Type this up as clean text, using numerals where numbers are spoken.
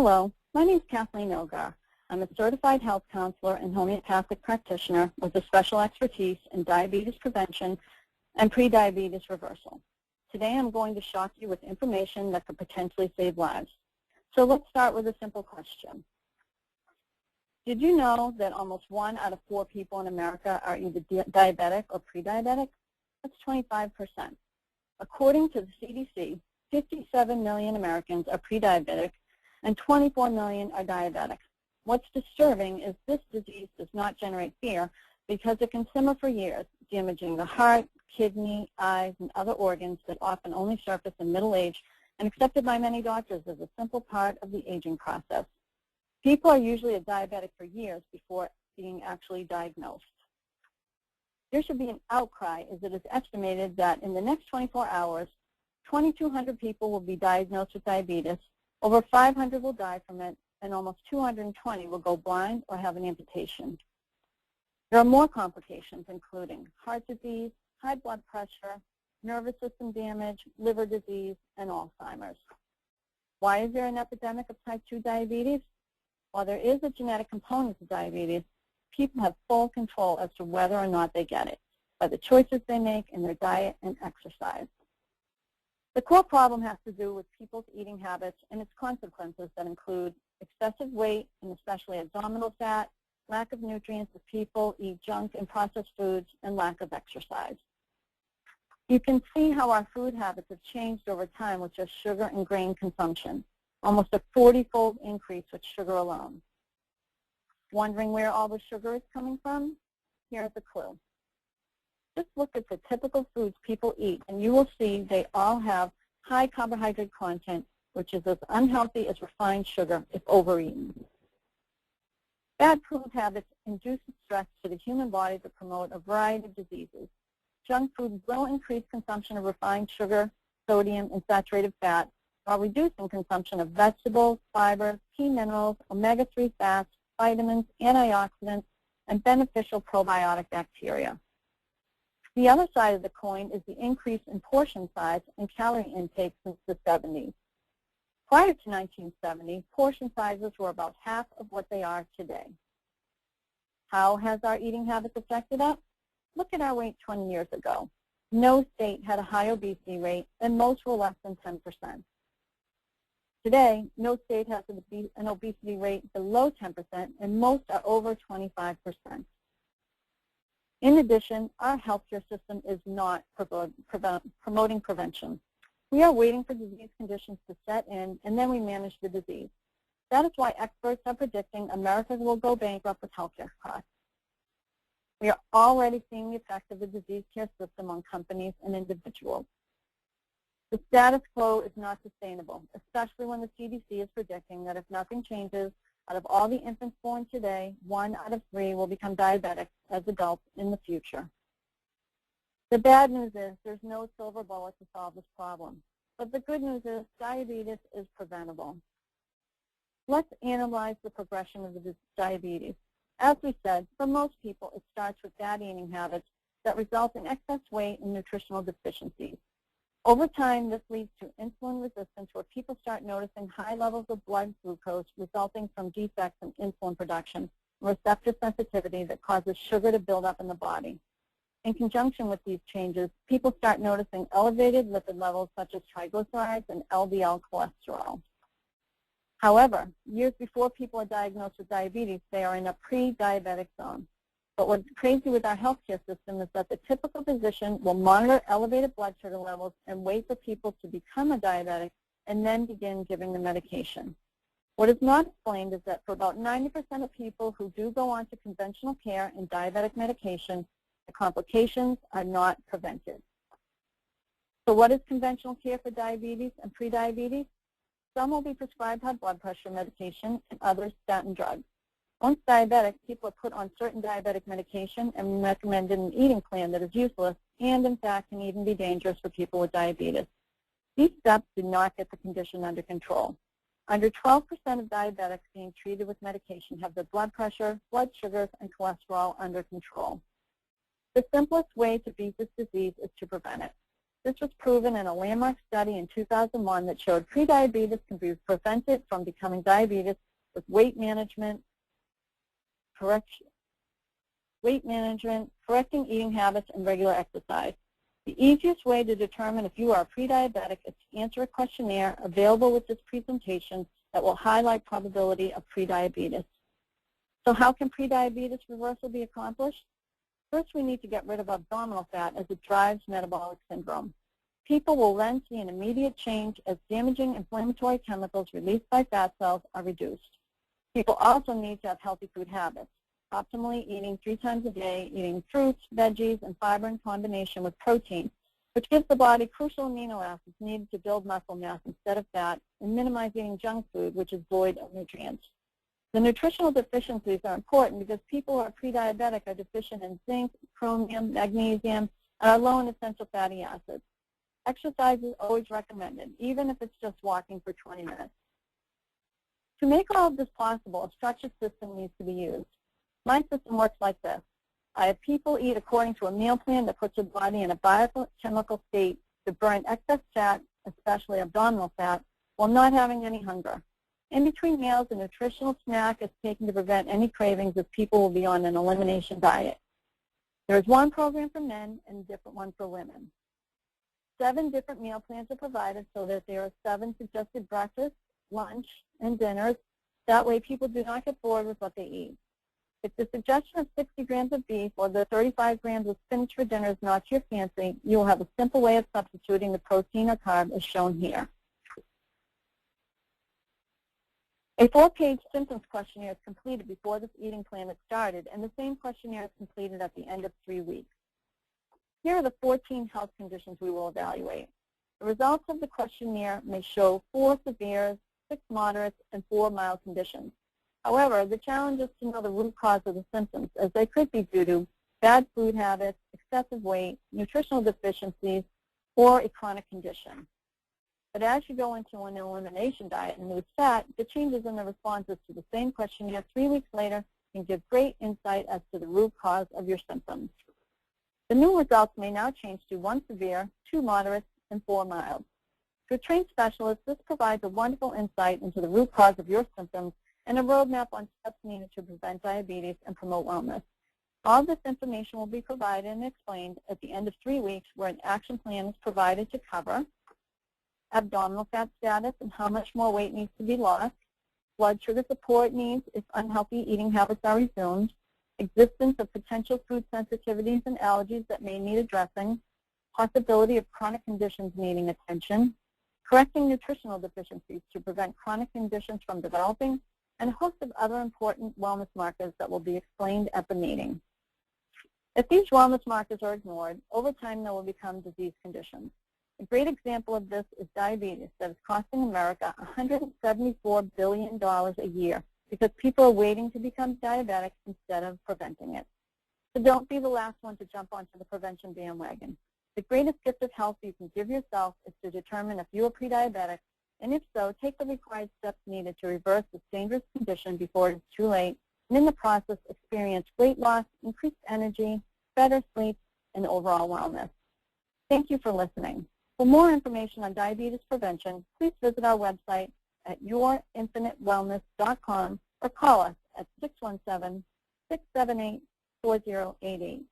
Hello, my name is Kathleen Ilgar. I'm a certified health counselor and homeopathic practitioner with a special expertise in diabetes prevention and prediabetes reversal. Today I'm going to shock you with information that could potentially save lives. So let's start with a simple question. Did you know that almost 1 out of 4 people in America are either diabetic or prediabetic? That's 25%. According to the CDC, 57 million Americans are prediabetic and 24 million are diabetic. What's disturbing is this disease does not generate fear because it can simmer for years, damaging the heart, kidney, eyes, and other organs that often only surface in middle age and accepted by many doctors as a simple part of the aging process. People are usually diabetic for years before being actually diagnosed. There should be an outcry as it is estimated that in the next 24 hours, 2,200 people will be diagnosed with diabetes, over 500 will die from it, and almost 220 will go blind or have an amputation. There are more complications, including heart disease, high blood pressure, nervous system damage, liver disease, and Alzheimer's. Why is there an epidemic of type 2 diabetes? While there is a genetic component to diabetes, people have full control as to whether or not they get it by the choices they make in their diet and exercise. The core problem has to do with people's eating habits and its consequences that include excessive weight, and especially abdominal fat, lack of nutrients as people eat junk and processed foods, and lack of exercise. You can see how our food habits have changed over time with just sugar and grain consumption, almost a 40-fold increase with sugar alone. Wondering where all the sugar is coming from? Here's a clue. Just look at the typical foods people eat, and you will see they all have high carbohydrate content, which is as unhealthy as refined sugar if overeaten. Bad food habits induce stress to the human body to promote a variety of diseases. Junk food will increase consumption of refined sugar, sodium, and saturated fat, while reducing consumption of vegetables, fiber, key minerals, omega-3 fats, vitamins, antioxidants, and beneficial probiotic bacteria. The other side of the coin is the increase in portion size and calorie intake since the 70s. Prior to 1970, portion sizes were about half of what they are today. How has our eating habits affected us? Look at our weight 20 years ago. No state had a high obesity rate, and most were less than 10%. Today, no state has an obesity rate below 10%, and most are over 25%. In addition, our healthcare system is not promoting prevention. We are waiting for disease conditions to set in, and then we manage the disease. That is why experts are predicting America will go bankrupt with healthcare costs. We are already seeing the effect of the disease care system on companies and individuals. The status quo is not sustainable, especially when the CDC is predicting that if nothing changes, out of all the infants born today, 1 out of 3 will become diabetic as adults in the future. The bad news is there's no silver bullet to solve this problem. But the good news is diabetes is preventable. Let's analyze the progression of the diabetes. As we said, for most people, it starts with bad eating habits that result in excess weight and nutritional deficiencies. Over time, this leads to insulin resistance, where people start noticing high levels of blood glucose resulting from defects in insulin production and receptor sensitivity that causes sugar to build up in the body. In conjunction with these changes, people start noticing elevated lipid levels such as triglycerides and LDL cholesterol. However, years before people are diagnosed with diabetes, they are in a pre-diabetic zone. But what's crazy with our healthcare system is that the typical physician will monitor elevated blood sugar levels and wait for people to become a diabetic and then begin giving the medication. What is not explained is that for about 90% of people who do go on to conventional care and diabetic medication, the complications are not prevented. So what is conventional care for diabetes and prediabetes? Some will be prescribed high blood pressure medication and others statin drugs. Once diabetic, people are put on certain diabetic medication and recommended an eating plan that is useless and, in fact, can even be dangerous for people with diabetes. These steps do not get the condition under control. Under 12% of diabetics being treated with medication have their blood pressure, blood sugars, and cholesterol under control. The simplest way to beat this disease is to prevent it. This was proven in a landmark study in 2001 that showed prediabetes can be prevented from becoming diabetes with weight management, correcting eating habits, and regular exercise. The easiest way to determine if you are pre-diabetic is to answer a questionnaire available with this presentation that will highlight probability of prediabetes. So how can prediabetes reversal be accomplished? First, we need to get rid of abdominal fat as it drives metabolic syndrome. People will then see an immediate change as damaging inflammatory chemicals released by fat cells are reduced. People also need to have healthy food habits, optimally eating 3 times a day, eating fruits, veggies, and fiber in combination with protein, which gives the body crucial amino acids needed to build muscle mass instead of fat, and minimize eating junk food, which is void of nutrients. The nutritional deficiencies are important because people who are pre-diabetic are deficient in zinc, chromium, magnesium, and are low in essential fatty acids. Exercise is always recommended, even if it's just walking for 20 minutes. To make all of this possible, a structured system needs to be used. My system works like this. I have people eat according to a meal plan that puts the body in a biochemical state to burn excess fat, especially abdominal fat, while not having any hunger. In between meals, a nutritional snack is taken to prevent any cravings as people will be on an elimination diet. There is one program for men and a different one for women. 7 different meal plans are provided so that there are 7 suggested breakfasts, lunch, and dinners. That way people do not get bored with what they eat. If the suggestion of 60 grams of beef or the 35 grams of spinach for dinner is not to your fancy, you will have a simple way of substituting the protein or carb as shown here. A 4-page symptoms questionnaire is completed before this eating plan is started, and the same questionnaire is completed at the end of 3 weeks. Here are the 14 health conditions we will evaluate. The results of the questionnaire may show 4 severe, 6 moderates, and 4 mild conditions. However, the challenge is to know the root cause of the symptoms, as they could be due to bad food habits, excessive weight, nutritional deficiencies, or a chronic condition. But as you go into an elimination diet and lose fat, the changes in the responses to the same questionnaire 3 weeks later can give great insight as to the root cause of your symptoms. The new results may now change to 1 severe, 2 moderates, and 4 mild. To a trained specialist, this provides a wonderful insight into the root cause of your symptoms and a roadmap on steps needed to prevent diabetes and promote wellness. All this information will be provided and explained at the end of 3 weeks, where an action plan is provided to cover abdominal fat status and how much more weight needs to be lost, blood sugar support needs if unhealthy eating habits are resumed, existence of potential food sensitivities and allergies that may need addressing, possibility of chronic conditions needing attention, correcting nutritional deficiencies to prevent chronic conditions from developing, and a host of other important wellness markers that will be explained at the meeting. If these wellness markers are ignored, over time they will become disease conditions. A great example of this is diabetes that is costing America $174 billion a year because people are waiting to become diabetic instead of preventing it. So don't be the last one to jump onto the prevention bandwagon. The greatest gift of health you can give yourself is to determine if you are pre-diabetic, and if so, take the required steps needed to reverse this dangerous condition before it is too late, and in the process experience weight loss, increased energy, better sleep, and overall wellness. Thank you for listening. For more information on diabetes prevention, please visit our website at yourinfinitewellness.com or call us at 617-678-4088.